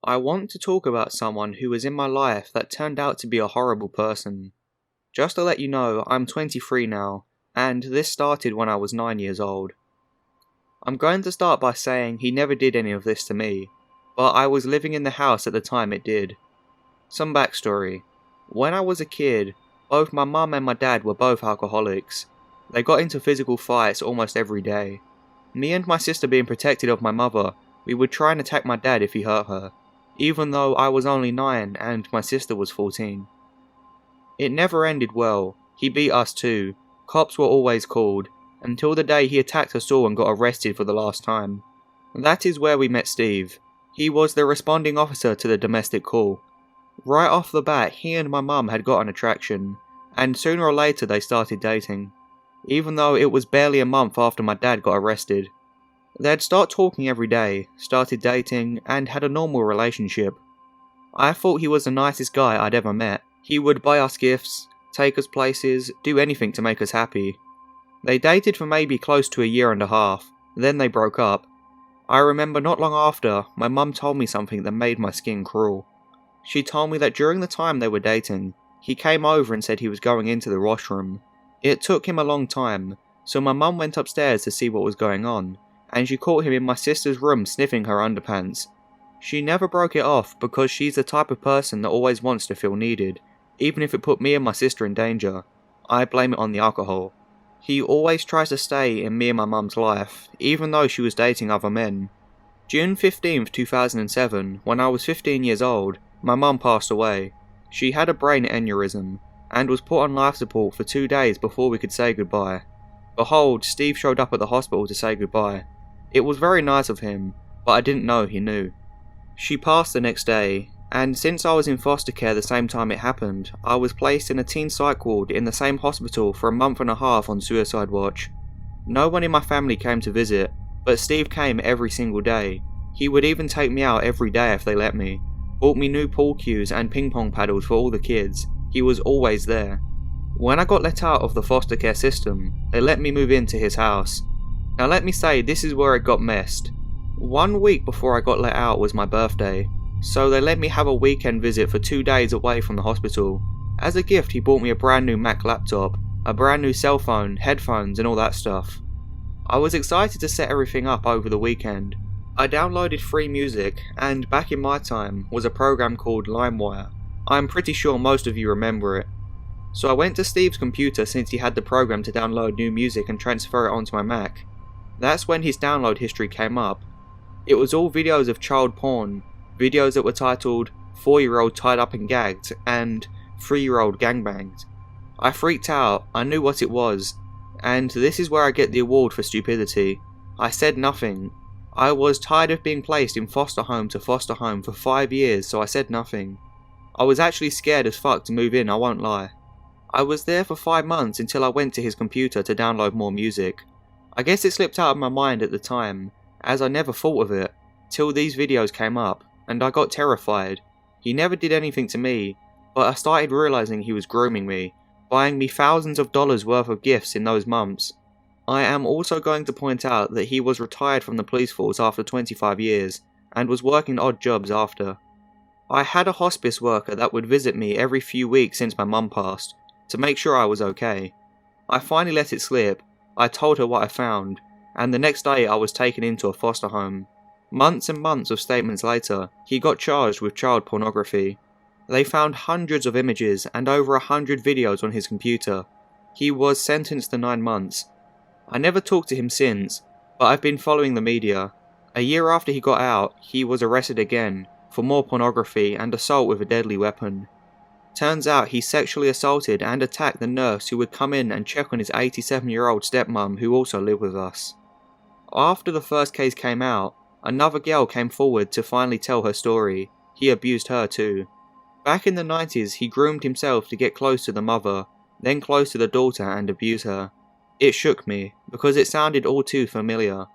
I want to talk about someone who was in my life that turned out to be a horrible person. Just to let you know, I'm 23 now, and this started when I was 9 years old. I'm going to start by saying he never did any of this to me, but I was living in the house at the time it did. Some backstory. When I was a kid, both my mum and my dad were both alcoholics. They got into physical fights almost every day. Me and my sister, being protected of my mother, we would try and attack my dad if he hurt her, even though I was only 9 and my sister was 14. It never ended well. He beat us too. Cops were always called, until the day he attacked us all and got arrested for the last time. That is where we met Steve. He was the responding officer to the domestic call. Right off the bat, he and my mum had got an attraction, and sooner or later they started dating, even though it was barely a month after my dad got arrested. They'd start talking every day, started dating, and had a normal relationship. I thought he was the nicest guy I'd ever met. He would buy us gifts, take us places, do anything to make us happy. They dated for maybe close to a year and a half, then they broke up. I remember not long after, my mum told me something that made my skin crawl. She told me that during the time they were dating, he came over and said he was going into the washroom. It took him a long time, so my mum went upstairs to see what was going on, and she caught him in my sister's room sniffing her underpants. She never broke it off because she's the type of person that always wants to feel needed, even if it put me and my sister in danger. I blame it on the alcohol. He always tries to stay in me and my mum's life, even though she was dating other men. June 15th, 2007, when I was 15 years old, my mum passed away. She had a brain aneurysm, and was put on life support for 2 days before we could say goodbye. Behold, Steve showed up at the hospital to say goodbye. It was very nice of him, but I didn't know he knew. She passed the next day, and since I was in foster care the same time it happened, I was placed in a teen psych ward in the same hospital for a month and a half on suicide watch. No one in my family came to visit, but Steve came every single day. He would even take me out every day if they let me. Bought me new pool cues and ping pong paddles for all the kids. He was always there. When I got let out of the foster care system, they let me move into his house. Now let me say, this is where it got messed. 1 week before I got let out was my birthday, so they let me have a weekend visit for 2 days away from the hospital. As a gift, he bought me a brand new Mac laptop, a brand new cell phone, headphones and all that stuff. I was excited to set everything up over the weekend. I downloaded free music, and back in my time was a program called LimeWire. I'm pretty sure most of you remember it. So I went to Steve's computer since he had the program to download new music and transfer it onto my Mac. That's when his download history came up. It was all videos of child porn, videos that were titled 4-year-old tied up and gagged and 3-year-old gangbanged. I freaked out, I knew what it was, and this is where I get the award for stupidity. I said nothing. I was tired of being placed in foster home to foster home for 5 years, so I said nothing. I was actually scared as fuck to move in, I won't lie. I was there for 5 months until I went to his computer to download more music. I guess it slipped out of my mind at the time, as I never thought of it, till these videos came up, and I got terrified. He never did anything to me, but I started realizing he was grooming me, buying me thousands of dollars worth of gifts in those months. I am also going to point out that he was retired from the police force after 25 years, and was working odd jobs after. I had a hospice worker that would visit me every few weeks since my mum passed, to make sure I was okay. I finally let it slip. I told her what I found, and the next day I was taken into a foster home. Months and months of statements later, he got charged with child pornography. They found hundreds of images and over 100 videos on his computer. He was sentenced to 9 months. I never talked to him since, but I've been following the media. A year after he got out, he was arrested again for more pornography and assault with a deadly weapon. Turns out he sexually assaulted and attacked the nurse who would come in and check on his 87-year-old stepmom who also lived with us. After the first case came out, another girl came forward to finally tell her story. He abused her too. Back in the 90s, he groomed himself to get close to the mother, then close to the daughter and abuse her. It shook me, because it sounded all too familiar.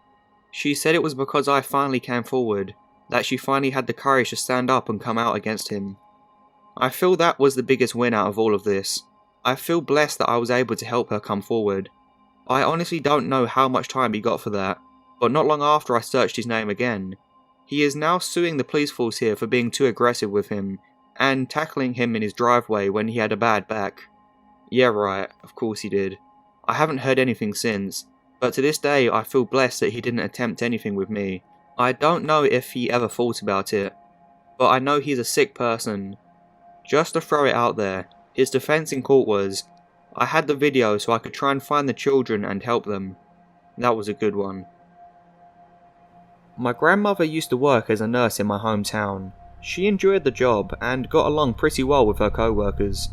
She said it was because I finally came forward, that she finally had the courage to stand up and come out against him. I feel that was the biggest win out of all of this. I feel blessed that I was able to help her come forward. I honestly don't know how much time he got for that, but not long after I searched his name again. He is now suing the police force here for being too aggressive with him, and tackling him in his driveway when he had a bad back. Yeah right, of course he did. I haven't heard anything since, but to this day I feel blessed that he didn't attempt anything with me. I don't know if he ever thought about it, but I know he's a sick person. Just to throw it out there, his defense in court was, I had the video so I could try and find the children and help them. That was a good one. My grandmother used to work as a nurse in my hometown. She enjoyed the job and got along pretty well with her co-workers.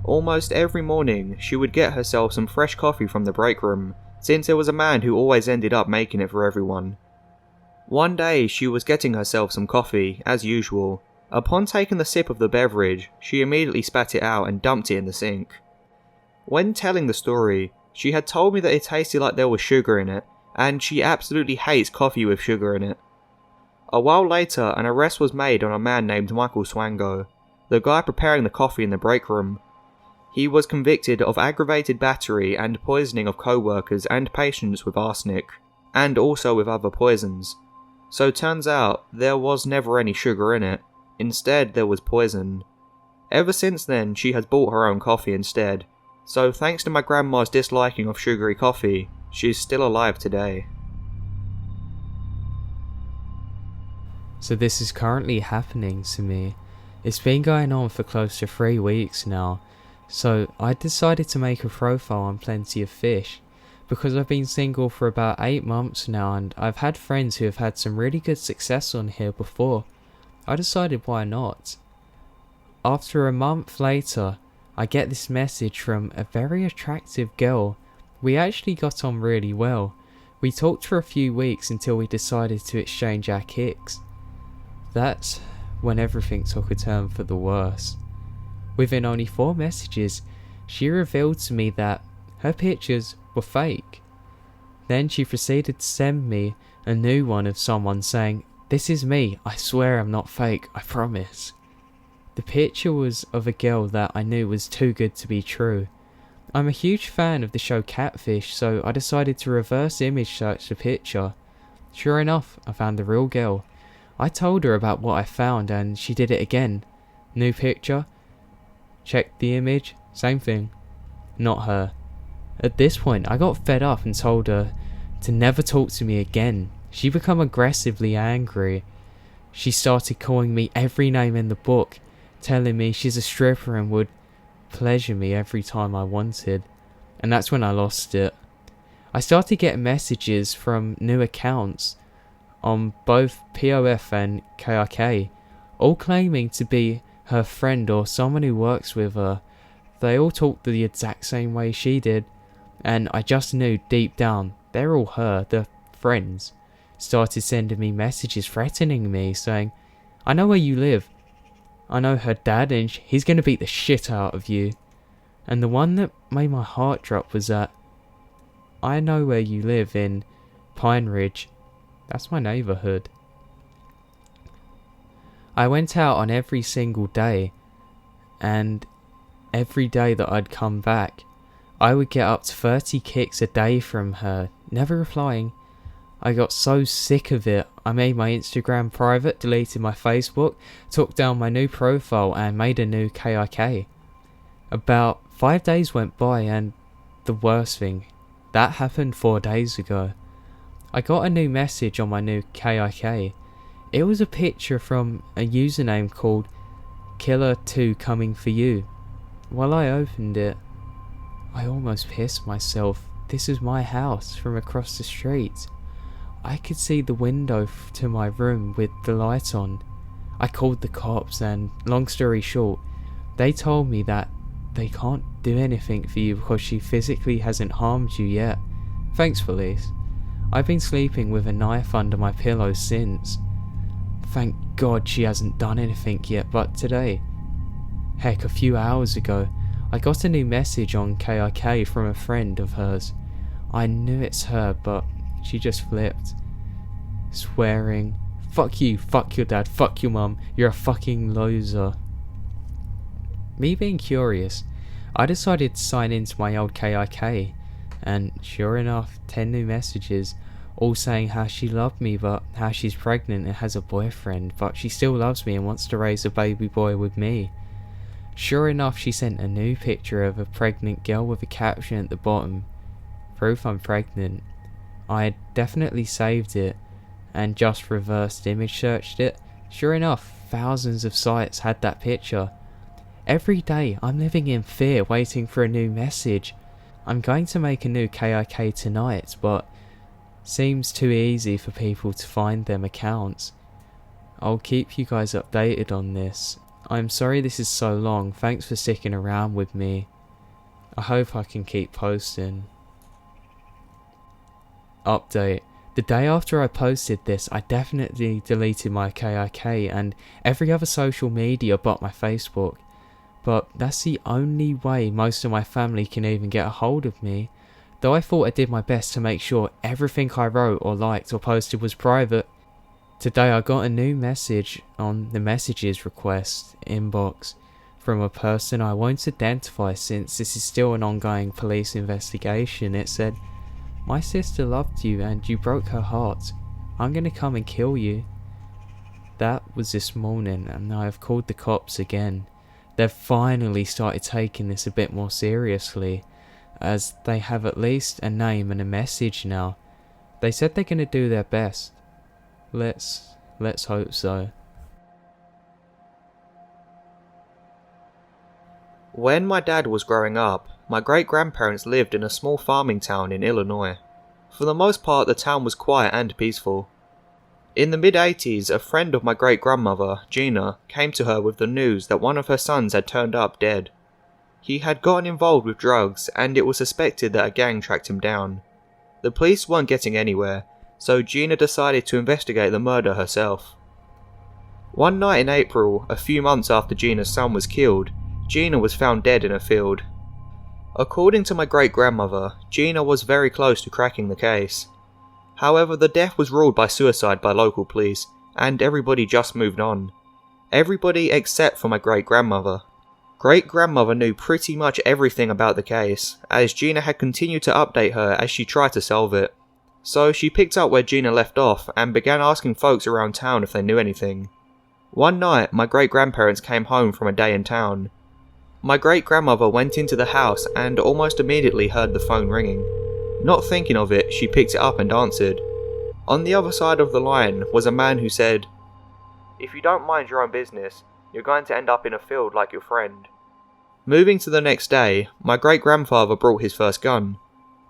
Almost every morning, she would get herself some fresh coffee from the break room, since there was a man who always ended up making it for everyone. One day, she was getting herself some coffee, as usual. Upon taking the sip of the beverage, she immediately spat it out and dumped it in the sink. When telling the story, she had told me that it tasted like there was sugar in it, and she absolutely hates coffee with sugar in it. A while later, an arrest was made on a man named Michael Swango, the guy preparing the coffee in the break room. He was convicted of aggravated battery and poisoning of co-workers and patients with arsenic, and also with other poisons. So turns out, there was never any sugar in it. Instead, there was poison. Ever since then, she has bought her own coffee instead. So thanks to my grandma's disliking of sugary coffee, she's still alive today. So this is currently happening to me. It's been going on for close to 3 weeks now. So I decided to make a profile on Plenty of Fish, because I've been single for about 8 months now and I've had friends who have had some really good success on here before. I decided why not. After a month later, I get this message from a very attractive girl. We actually got on really well. We talked for a few weeks until we decided to exchange our kicks. That's when everything took a turn for the worse. Within only 4 messages, she revealed to me that her pictures were fake. Then she proceeded to send me a new one of someone saying, "This is me, I swear I'm not fake, I promise." The picture was of a girl that I knew was too good to be true. I'm a huge fan of the show Catfish, so I decided to reverse image search the picture. Sure enough, I found the real girl. I told her about what I found and she did it again. New picture. Checked the image, same thing. Not her. At this point, I got fed up and told her to never talk to me again. She became aggressively angry. She started calling me every name in the book, telling me she's a stripper and would pleasure me every time I wanted. And that's when I lost it. I started getting messages from new accounts on both POF and KRK, all claiming to be her friend or someone who works with her. They all talked the exact same way she did, and I just knew deep down they're all her, the friends. Started sending me messages threatening me, saying, "I know where you live. I know her dad and he's gonna beat the shit out of you." And the one that made my heart drop was that, "I know where you live in Pine Ridge. That's my neighbourhood." I went out on every single day, and every day that I'd come back, I would get up to 30 kicks a day from her, never replying. I got so sick of it, I made my Instagram private, deleted my Facebook, took down my new profile and made a new KIK. About 5 days went by and the worst thing, that happened 4 days ago. I got a new message on my new KIK. It was a picture from a username called Killer2 Coming For You. While I opened it, I almost pissed myself. This is my house from across the street. I could see the window to my room with the light on. I called the cops and, long story short, they told me that they can't do anything for you because she physically hasn't harmed you yet. Thanks, police. I've been sleeping with a knife under my pillow since. Thank God she hasn't done anything yet, but today, heck, a few hours ago, I got a new message on KIK from a friend of hers. I knew it's her, but she just flipped. Swearing, "Fuck you, fuck your dad, fuck your mum, you're a fucking loser." Me being curious, I decided to sign into my old KIK, and sure enough, 10 new messages, all saying how she loved me but how she's pregnant and has a boyfriend, but she still loves me and wants to raise a baby boy with me. Sure enough, she sent a new picture of a pregnant girl with a caption at the bottom, "Proof I'm pregnant." I had definitely saved it and just reversed image searched it. Sure enough, thousands of sites had that picture. Every day I'm living in fear, waiting for a new message. I'm going to make a new KIK tonight, but seems too easy for people to find them accounts. I'll keep you guys updated on this. I'm sorry this is so long, thanks for sticking around with me. I hope I can keep posting. Update. The day after I posted this, I definitely deleted my KIK and every other social media but my Facebook. But that's the only way most of my family can even get a hold of me, though I thought I did my best to make sure everything I wrote or liked or posted was private. Today I got a new message on the messages request inbox from a person I won't identify since this is still an ongoing police investigation. It said, "My sister loved you and you broke her heart. I'm gonna come and kill you." That was this morning and I have called the cops again. They've finally started taking this a bit more seriously, as they have at least a name and a message now. They said they're gonna do their best. Let's hope so. When my dad was growing up, my great-grandparents lived in a small farming town in Illinois. For the most part, the town was quiet and peaceful. In the mid-80s, a friend of my great-grandmother, Gina, came to her with the news that one of her sons had turned up dead. He had gotten involved with drugs, and it was suspected that a gang tracked him down. The police weren't getting anywhere, so Gina decided to investigate the murder herself. One night in April, a few months after Gina's son was killed, Gina was found dead in a field. According to my great-grandmother, Gina was very close to cracking the case. However, the death was ruled by suicide by local police, and everybody just moved on. Everybody except for my great-grandmother. Great-grandmother knew pretty much everything about the case, as Gina had continued to update her as she tried to solve it. So she picked up where Gina left off and began asking folks around town if they knew anything. One night, my great-grandparents came home from a day in town. My great-grandmother went into the house and almost immediately heard the phone ringing. Not thinking of it, she picked it up and answered. On the other side of the line was a man who said, "If you don't mind your own business, you're going to end up in a field like your friend." Moving to the next day, my great-grandfather brought his first gun.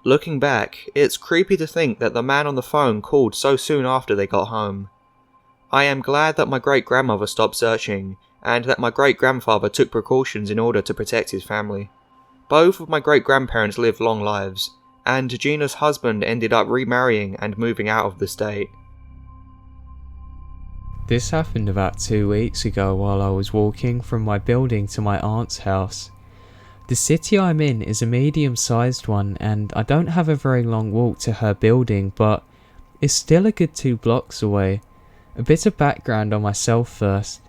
Looking back, it's creepy to think that the man on the phone called so soon after they got home. I am glad that my great-grandmother stopped searching, and that my great-grandfather took precautions in order to protect his family. Both of my great-grandparents lived long lives, and Gina's husband ended up remarrying and moving out of the state. This happened about 2 weeks ago while I was walking from my building to my aunt's house. The city I'm in is a medium-sized one and I don't have a very long walk to her building, but it's still a good 2 blocks away. A bit of background on myself first.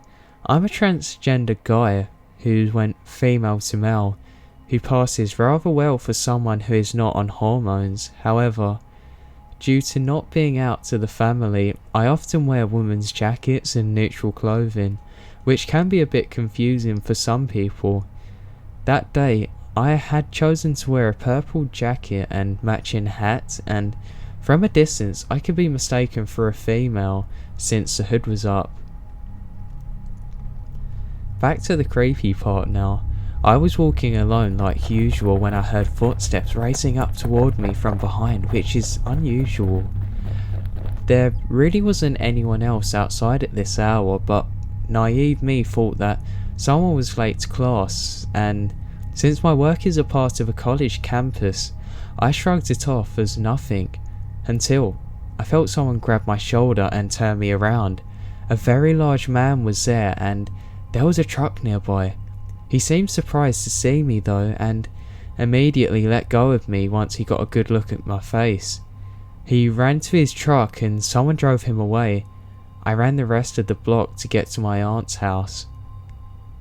I'm a transgender guy who went female to male, who passes rather well for someone who is not on hormones. However, due to not being out to the family, I often wear women's jackets and neutral clothing, which can be a bit confusing for some people. That day, I had chosen to wear a purple jacket and matching hat, and from a distance I could be mistaken for a female since the hood was up. Back to the creepy part now. I was walking alone like usual when I heard footsteps racing up toward me from behind, which is unusual. There really wasn't anyone else outside at this hour, but naive me thought that someone was late to class, and since my work is a part of a college campus, I shrugged it off as nothing, until I felt someone grab my shoulder and turn me around. A very large man was there, and there was a truck nearby. He seemed surprised to see me though, and immediately let go of me once he got a good look at my face. He ran to his truck and someone drove him away. I ran the rest of the block to get to my aunt's house.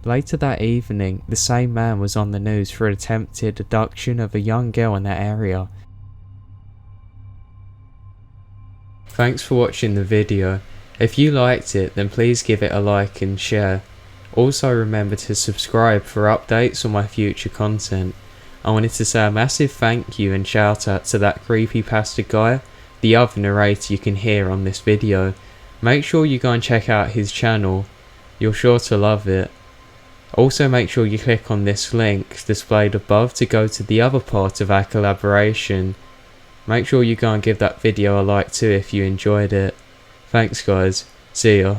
Later that evening, the same man was on the news for attempted abduction of a young girl in that area. Thanks for watching the video. If you liked it, then please give it a like and share. Also remember to subscribe for updates on my future content. I wanted to say a massive thank you and shout out to that creepy pasta guy, the other narrator you can hear on this video. Make sure you go and check out his channel, you're sure to love it. Also make sure you click on this link displayed above to go to the other part of our collaboration. Make sure you go and give that video a like too if you enjoyed it. Thanks guys, see ya.